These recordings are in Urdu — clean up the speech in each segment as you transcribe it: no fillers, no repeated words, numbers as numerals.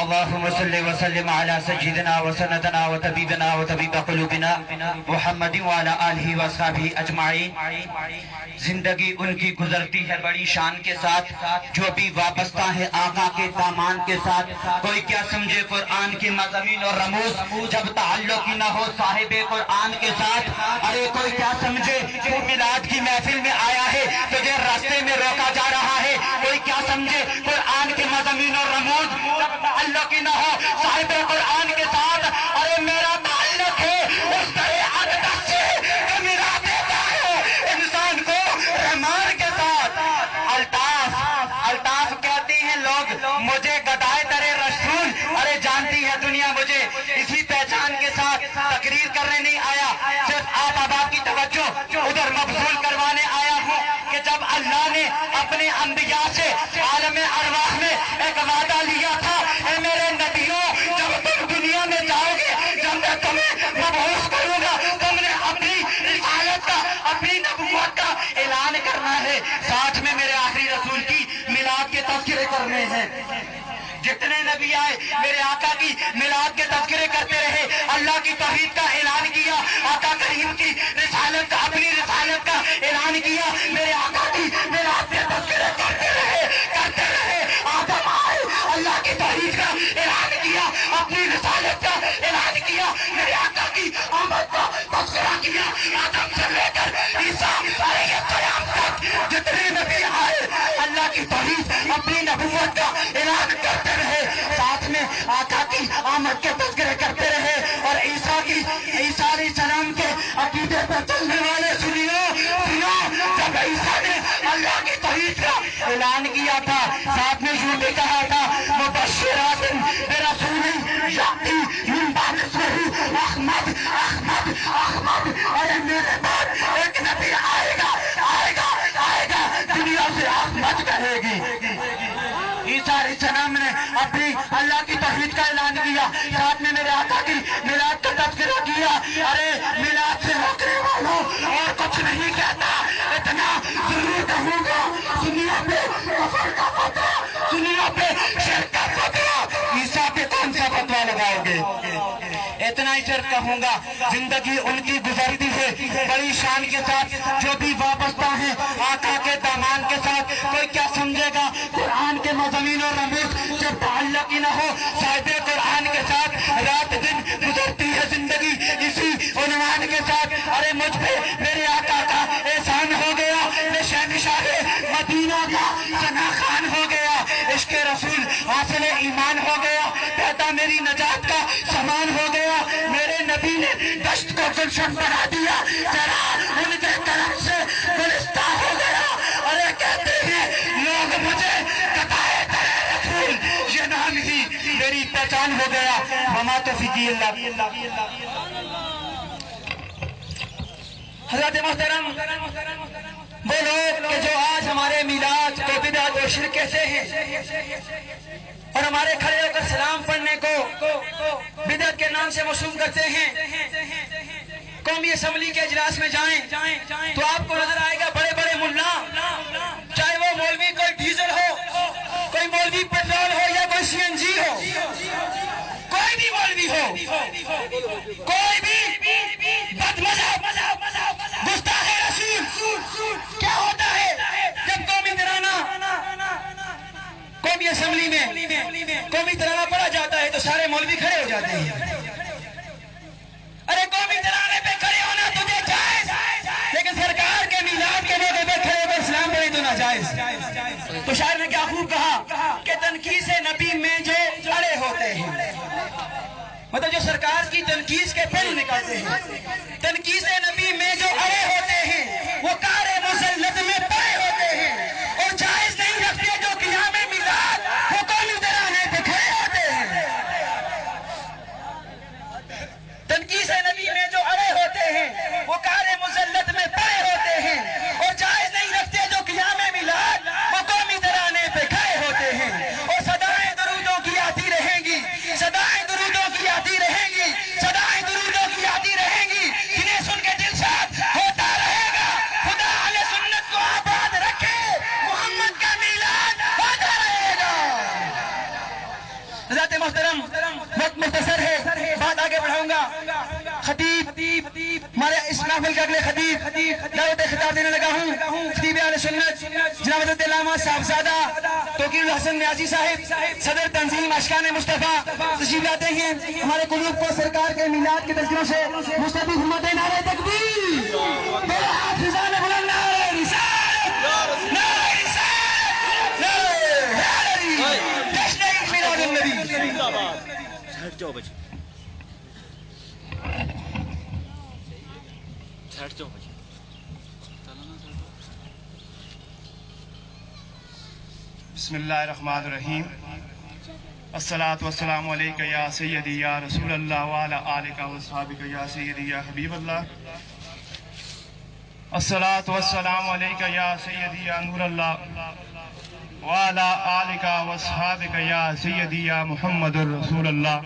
اللهم صل وسلم على سيدنا وسندنا وطبيبنا وطبيب قلوبنا محمد وعلى آلہ واصحابہ اجمعین۔ زندگی ان کی گزرتی ہے بڑی شان کے ساتھ، جو بھی وابستہ ہے آقا کے دامان کے ساتھ۔ کوئی کیا سمجھے قرآن کی مضامین اور رموز جب تعلق ہی نہ ہو صاحب قرآن کے ساتھ۔ ارے کوئی کیا سمجھے وہ میلاد کی محفل میں آیا ہے تجھے راستے میں روکا جا رہا ہے۔ کوئی کیا سمجھے قرآن کے مضامین اور رموز جب تعلق ہی نہ ہو صاحب قرآن کے ساتھ۔ ارے میرا تعلق ہے اس طرح اقدس سے جو میرا دیتا ہے انسان کو رحمان کے ساتھ۔ الطاف کہتے ہیں لوگ مجھے گدائے در رسول، ارے جانتی ہے دنیا مجھے اسی پہچان کے ساتھ تقریر کرنے نہیں آیا، صرف آپ احباب کی توجہ ادھر مبذول کروانے آیا ہوں کہ جب اللہ نے اپنے انبیاء سے عالم ارواح میں ایک وعدہ لیا تھا، اے میرے نبیوں جب تم دنیا میں جاؤ گے، جب میں تمہیں مبعوث کروں گا، تم نے اپنی رسالت کا اپنی نبوت کا اعلان کرنا ہے، ساتھ میں میرے آخری رسول کی میلاد کے تذکرے کرنے ہیں۔ جتنے نبی آئے میرے آقا کی میلاد کے تذکرے کرتے رہے، اللہ کی توحید کا اعلان کیا، آقا کریم کی رسالت کا اپنی رسالت کا اعلان کیا، میرے آقا کی میلاد کے تذکرے کرتے رہے۔ آدم آئے اللہ کی توحید کا اعلان کیا، اپنی رسالت کا اعلان کیا، میرے آقا کی آمد کا تذکرہ کیا۔ آدم سے لے کر عیسیٰ علیہ السلام تک جتنے نبی آئے اللہ کی توحید اپنی نبوت کا اعلان کرتے رہے، ساتھ میں آقا کی آمد کے تذکرے کرتے رہے، اور عیسیٰ علیہ السلام کے عقیدے پر چلنے والے سنو، جب عیسیٰ نے اللہ کی توحید کا اعلان کیا تھا، ساتھ میں یوں بھی کہا تھا مبشرات برسول یاتی من بعد اسمہ احمد احمد احمد، ارے میرے بعد ایک نبی آئے گا دنیا سے احمد کہے گی۔ عیسیٰ علیہ السلام نے اپنی اللہ کی توحید کا اعلان کیا، ساتھ میں میرے آقا کی میلاد کا تذکرہ کیا۔ ارے میلاد سے روکنے والوں اور کچھ نہیں کہتا، اتنا ضرور کہوں گا، دنیا پہ کفر کا فتویٰ، دنیا پہ شرک کا فتویٰ، عیسیٰ پہ کون سا فتویٰ لگاؤ گے؟ اتنا ہی صرف کہوں گا، زندگی ان کی گزرتی ہے بڑی شان کے ساتھ، جو بھی وابستہ ہیں آقا کے دامان کے ساتھ۔ کوئی کیا سمجھے گا قرآن کے مضامین اور رموز جب تعلق ہی نہ ہو صاحب قرآن کے ساتھ، رات دن گزرتی ہے زندگی اسی عنوان کے ساتھ۔ ارے مجھ پہ میرے آقا کا احسان ہو گیا، میں شہنشاہ مدینہ کا ثنا خان ہو گیا، عشق رسول حاصل ایمان ہو گیا، پیدا میری نجات کا سامان ہو گیا، میرے نبی نے دشت کو گلشن بنا دیا، ذرا ان کے کرم سے گلستہ ہو گیا۔ ارے کہتے ہیں لوگ مجھے گدائے در رسول، یہ نام ہی میری پہچان ہو گیا۔ وما توفیقی اللہ۔ حضرت محترم، وہ لوگ کہ جو آج ہمارے میلاد کو بدعت و شرک کہتے ہیں اور ہمارے کھڑے ہو کر سلام پڑھنے کو بدعت کے نام سے موسوم کرتے ہیں، قومی اسمبلی کے اجلاس میں جائیں تو آپ کو نظر آئے گا بڑے بڑے ملا، چاہے وہ مولوی کوئی ڈیزل ہو، کوئی مولوی پیٹرول ہو یا کوئی سی این جی ہو، کوئی بھی مولوی ہو، کوئی بھی بدمذہب گستاخ رسول، کیا ہوتا ہے جب قومی ترانہ قومی اسمبلی میں قومی ترانہ پڑھا جاتا ہے تو سارے مولوی کھڑے ہو جاتے ہیں۔ ارے قومی ترانے پہ کھڑے ہونا تجھے جائز، لیکن سرکار کے میلاد کے موقع پہ کھڑے ہو کر اسلام پڑھے تو ناجائز۔ تو شاعر نے کیا خوب کہا کہ تنقیص نبی میں جو اڑے ہوتے ہیں، مطلب جو سرکار کی تنقیص کے پہلو نکالتے ہیں، تنقیص نبی میں جو اڑے ہوتے ہیں وہ کار مسلط میں پڑے ہوتے ہیں، اور جائز نہیں رکھتے جو قیام میلاد وہ قومی ترانے پہ کھڑے ہوتے ہیں۔ تنقیص نبی میں جو اڑے ہوتے ہیں وہ کار مسلط میں پڑے ہوتے ہیں، اور جائز نہیں رکھتے جو قیام میلاد وہ قومی ترانے پہ کھڑے ہوتے ہیں۔ اور صدائیں درودوں کی آتی رہیں گی، صدائیں درودوں کی آتی رہیں گی، صدائیں درودوں کی آتی رہیں گی، جنہیں سن کے دل شاد ہوتا رہے گا۔ خدا حضرت محترم وقت مختصر ہے، بات آگے بڑھاؤں گا۔ خطیب ہمارے اس محفل کے اگلے خطیب دعوت خطاب دینے لگا ہوں۔ خطیب اہل سنت جناب حضرت علامہ صاحبزادہ توقیر الحسن نیازی صاحب، صدر تنظیم اشکان مصطفیٰ تشریف لاتے ہیں۔ ہمارے قلوب کو سرکار کے میلاد کے تذکروں سے مستفید فرماتے ہیں۔ نعرہ تکبیر، میرے حافظان بلند، نعرہ رسالت، نعرہ رسالت، نعرہ حیدری، جشن میلاد النبی۔ ہٹ جاؤ بچے، ہٹ جاؤ بچے۔ بسم اللہ الرحمن الرحیم۔ الصلاۃ والسلام علیکہ یا سیدی یا رسول اللہ وعلی آلکہ واصحابکہ یا سیدی یا حبیب اللہ۔ الصلاۃ والسلام علیکہ یا سیدی یا نور اللہ وعلی آلکہ واصحابکہ یا سیدی یا محمد الرسول اللہ۔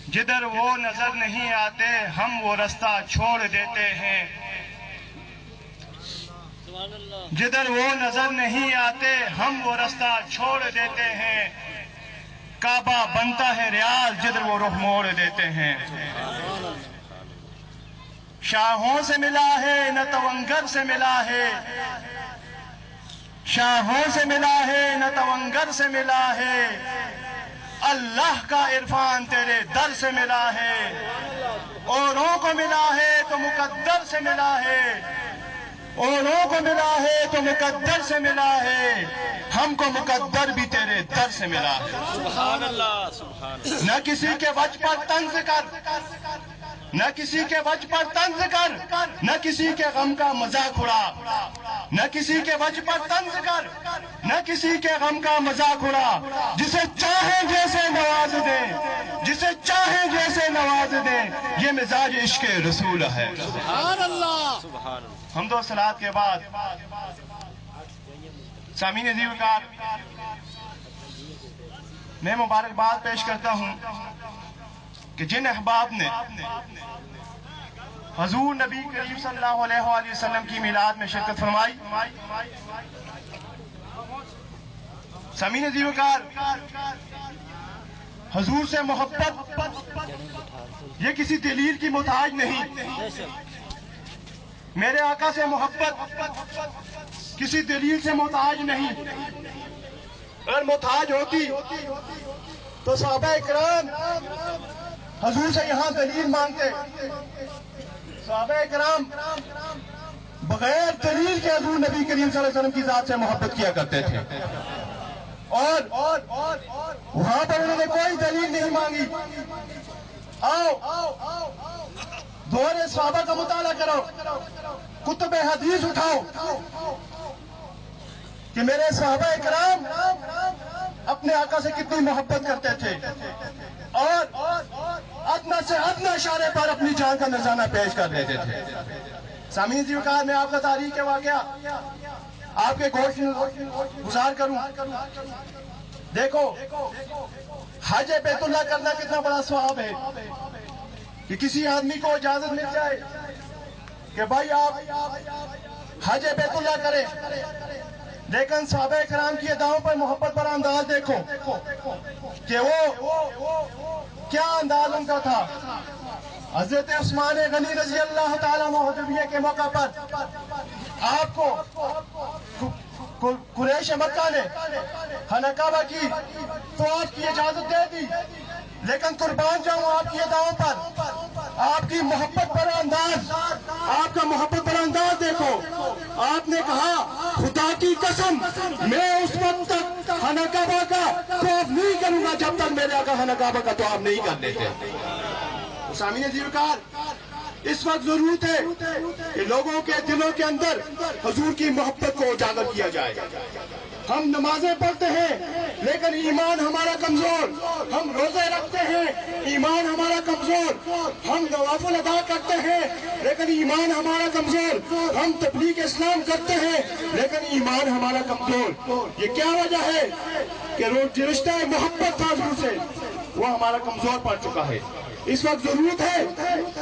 جدھر وہ نظر نہیں آتے ہم وہ رستہ چھوڑ دیتے ہیں، جدھر وہ نظر نہیں آتے ہم وہ رستہ چھوڑ دیتے ہیں، کعبہ بنتا ہے ریاض جدھر وہ رخ موڑ دیتے ہیں۔ شاہوں سے ملا ہے نہ تونگر سے ملا ہے، شاہوں سے ملا ہے نہ تونگر سے ملا ہے، اللہ کا عرفان تیرے در سے ملا ہے۔ اوروں کو ملا ہے تو مقدر سے ملا ہے، اوروں کو ملا ہے تو مقدر سے ملا ہے، ہم کو مقدر بھی تیرے در سے ملا ہے۔ سبحان اللہ، سبحان اللہ۔ نہ کسی کے وجہ پر طنز کر، نہ کسی کے وجہ پر طنز کر، نہ کسی کے غم کا مذاق اڑا، نہ کسی کے وجہ پر طنز کر، نہ کسی کے غم کا مذاق اڑا، جسے چاہیں جیسے نواز دیں، جسے چاہیں جیسے نواز دیں، یہ مزاج عشق رسول ہے۔ سبحان اللہ، سبحان اللہ۔ حمد و صلات کے بعد سامعین عزیز وقار، میں مبارکباد پیش کرتا ہوں کہ جن احباب نے حضور نبی کریم صلی اللہ علیہ وآلہ وسلم کی میلاد میں شرکت فرمائی۔ سامعین عزیز وقار، حضور سے محبت یہ کسی دلیل کی محتاج نہیں، میرے آقا سے محبت کسی دلیل سے محتاج نہیں۔ اگر محتاج ہوتی تو صحابہ کرام حضور سے یہاں دلیل مانگتے، صحابہ کرام بغیر دلیل کے حضور نبی کریم صلی اللہ علیہ وسلم کی ذات سے محبت کیا کرتے تھے، اور وہاں پر انہوں نے کوئی دلیل نہیں مانگی۔ آؤ دور صحابہ کا مطالعہ کرو، کتب حدیث اٹھاؤ کہ میرے صحابہ کرام اپنے آقا سے کتنی محبت کرتے تھے، اور ادنیٰ سے ادنیٰ اشارے پر اپنی جان کا نذرانہ پیش کر دیتے تھے۔ سامعین جی وقار، میں آپ کا تاریخ کے واقعہ آپ کے گوش گزار کروں۔ دیکھو حج بیت اللہ کرنا کتنا بڑا ثواب ہے کہ کسی آدمی کو اجازت مل جائے کہ بھائی آپ حج بیت اللہ کریں، لیکن صحابہ کرام کی اداؤں پر محبت پر انداز دیکھو کہ وہ کیا انداز ان کا تھا۔ حضرت عثمان غنی رضی اللہ تعالیٰ عنہ حدیبیہ کے موقع پر آپ کو قریش مکہ نے خانہ کعبہ کی تو آپ کی اجازت دے دی، لیکن قربان جاؤں آپ کی اداؤں پر، آپ کی محبت پر انداز، آپ کا محبت پر انداز دیکھو۔ آپ نے کہا خدا کی قسم میں اس وقت تک خانہ کعبہ کا طواف نہیں کروں گا جب تک میرے آقا خانہ کعبہ کا طواف نہیں کر لیتے۔ سامعین عزیز وقار، اس وقت ضرورت ہے کہ لوگوں کے دلوں کے اندر حضور کی محبت کو اجاگر کیا جائے۔ ہم نمازیں پڑھتے ہیں لیکن ایمان ہمارا کمزور، ہم روزے رکھتے ہیں ایمان ہمارا کمزور، ہم نوافل ادا کرتے ہیں لیکن ایمان ہمارا کمزور، ہم تبلیغ اسلام کرتے ہیں لیکن ایمان ہمارا کمزور۔ یہ کیا وجہ ہے کہ رشتہ محبت تھا حضور سے وہ ہمارا کمزور پڑ چکا ہے۔ اس وقت ضرورت ہے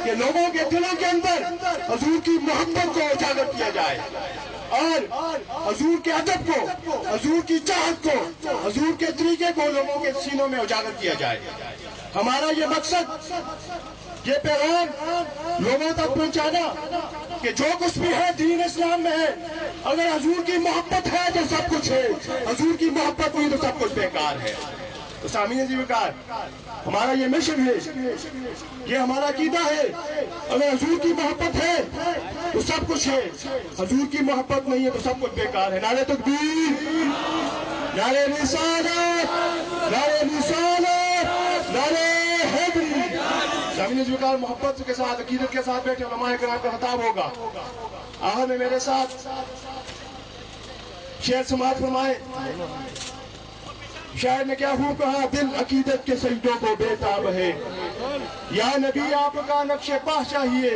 کہ لوگوں کے دلوں کے اندر حضور کی محبت کو اجاگر کیا جائے۔ اور حضور کے ادب کو، حضور کی چاہت کو، حضور کے طریقے کو لوگوں کے سینوں میں اجاگر کیا جائے۔ ہمارا یہ مقصد، یہ پیغام لوگوں تک پہنچانا کہ جو کچھ بھی ہے دین اسلام میں ہے، اگر حضور کی محبت ہے تو سب کچھ ہے، حضور کی محبت نہیں تو سب کچھ بیکار ہے۔ تو سامعین جی بیکار، ہمارا یہ مشن ہے، یہ ہمارا عقیدہ ہے، اگر حضور کی محبت ہے تو سب کچھ ہے، حضور کی محبت نہیں ہے تو سب کچھ بیکار ہے۔ نعرہ تکبیر، نعرہ رسالت، نعرہ رسالت، نعرہ حیدری۔ سامعین جی بیکار، محبت کے ساتھ، عقیدت کے ساتھ بیٹھے علماء کرام کا خطاب ہوگا۔ آخر میں میرے ساتھ شعر سماعت فرمائے۔ شاعر نے کیا خوب کہا، دل عقیدت کے سجدوں کو بےتاب ہے، یا نبی آپ کا نقش پاہ چاہیے،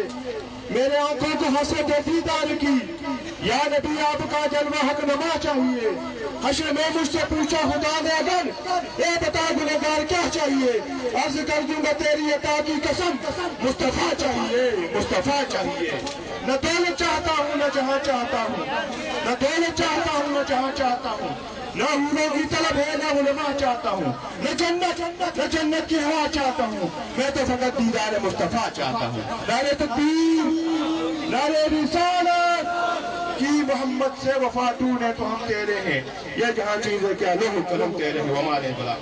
میرے آنکھوں کو حسرت دیدار کی، یا نبی آپ کا جلوہ حق نما چاہیے۔ حشر میں مجھ سے پوچھا خدا نے اگر، اے بتا گنہگار کیا چاہیے، عرض کر دوں گا تیری عطا کی قسم، مصطفیٰ چاہیے، مصطفیٰ چاہیے۔ نہ دولت چاہتا ہوں نہ جہاں چاہتا ہوں، نہ دولت چاہتا ہوں نہ جہاں چاہتا ہوں، نہ حوروں کی طلب ہے نہ علماء چاہتا ہوں، نہ جنت کی ہوا چاہتا ہوں، میں تو فقط دیدار مصطفیٰ چاہتا ہوں۔ نعرہ تکبیر، نعرہ رسالت کی محمد سے وفا تو نے تو ہم تیرے ہیں، یہ جہاں چیزیں کیا لوہ قلم تیرے ہیں، ہمارے بلا